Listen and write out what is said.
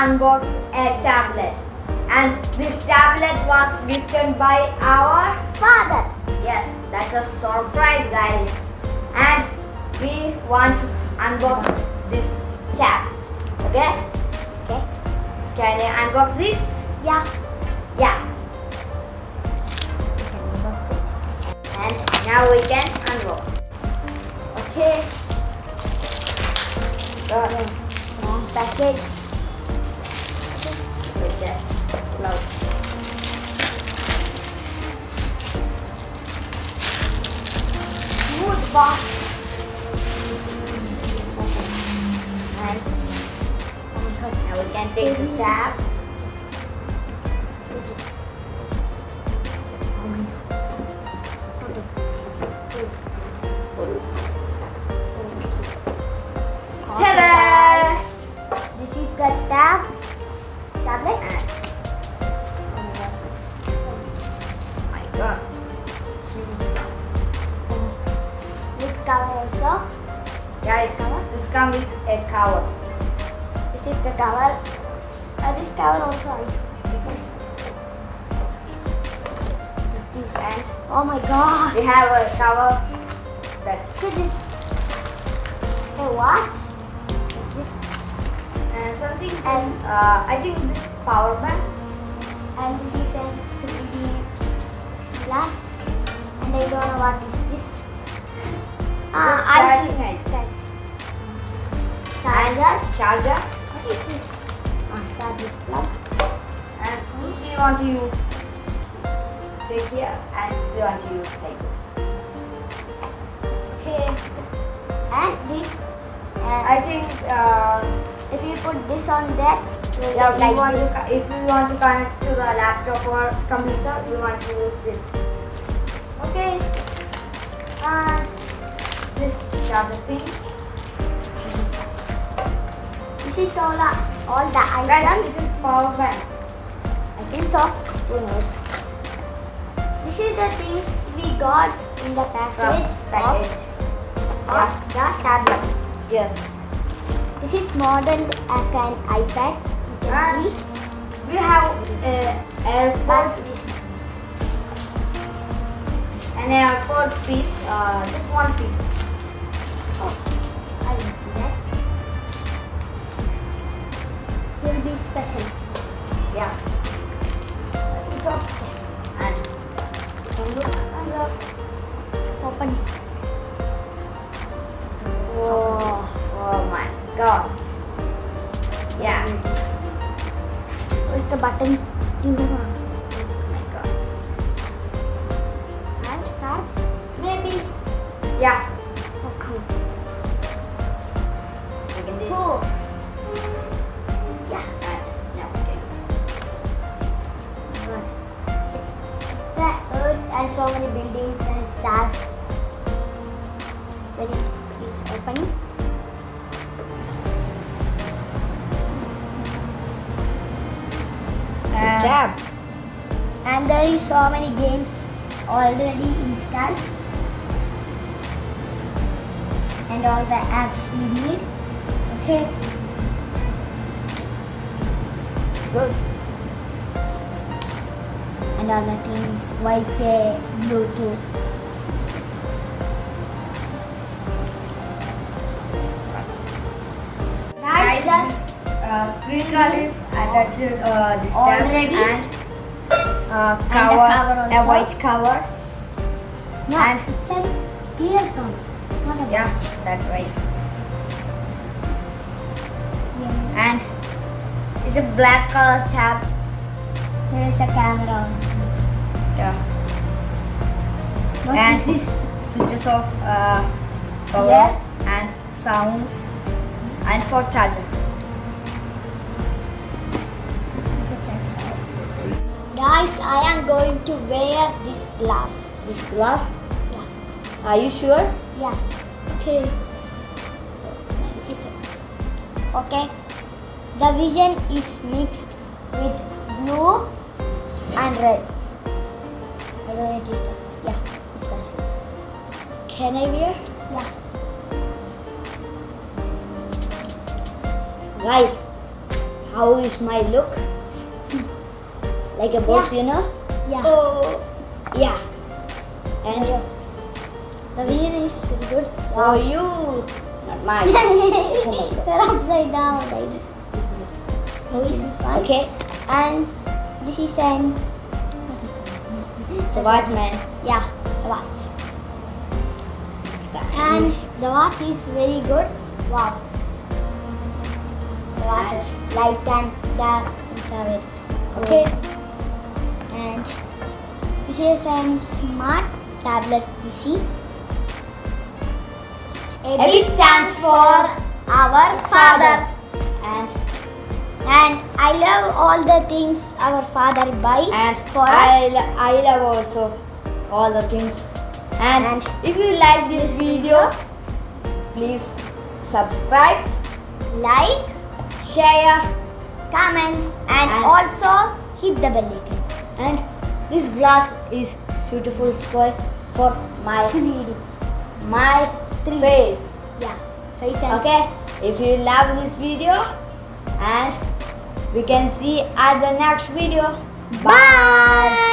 unbox a tablet. And this tablet was gifted by our Father. yes, that's a surprise, guys. And we want to unbox this tab. Okay? Okay. Can I unbox this? Yeah. Yeah. And now we can unbox. Okay. So, Package. we just close. Good box. And now we can take the tab. Ta-da! This is the tablet. And my God. With cover also. Guys, this comes with a cover. This is the cover. This cover also. This and Oh my God. we have a cover that Look at this. Hey, what? This something And- I think this power bank. and this is a 3D glass. And I don't know what is this. I see. Charging. That's And charger. What is this? Charger plug. And this we want to use take here and we want to use like this. Okay. And this. And I think if you put this on that, will yeah, look like this. if we want to connect to the laptop or computer, we want to use this. Okay. And this charger pin. This is all the Guys, items. this is power bank. I think so. Who knows? This is the things we got in the package, Package. of the tablet. Yes. This is modeled as an iPad. You can And see. we have AirPod, an AirPod piece, just one piece. Oh, I didn't see that. Will be special. Yeah. It's okay. And look. Open it. Whoa. Oh my God. Yeah. Where's the button? Do you want? Oh my God. And charge? Maybe. Yeah. Okay. Look at this. Cool. Yeah. And now we can. Good. It's the earth and so many buildings and stars. When it is opening. Tab. And there is so many games already installed. And all the apps we need. Okay. It's good. And other things, Wi-Fi, Bluetooth. Guys, That's screen guard is attached to this tab Already? and the cover, cover a also. white cover. no, And- it's a clear cover. Not a Yeah, that's right. Yeah. And it's a black color tab. There is a camera on. Yeah. What And is this? switches off power Yeah. and sounds and for charger. Guys, I am going to wear this glass. This glass. Yeah. Are you sure? Yeah. Okay. This is it. Okay. The vision is mixed with blue and red. I don't know it is that. Yeah, it's that. Can I wear? Yeah. Guys, how is my look? Like a boss, you know? Yeah. Oh, yeah. And The vision is very good. for you, not mine. Oh my God. They're upside down like this. This is fun. Okay, And this is an so watch, man. yeah, the watch. And the watch is very good. Wow. The watch is light and dark. It's a very good. Okay. And this is a smart tablet PC. A big stands for our father. And I love all the things our father buy And for us. I love also all the things. And And if you like this video, please subscribe, Like, share, comment, and And- also hit the bell icon. and this glass is suitable for my 3D. my 3D. face. Yeah. Face and Okay, if you love this video, and we can see at the next video. Bye.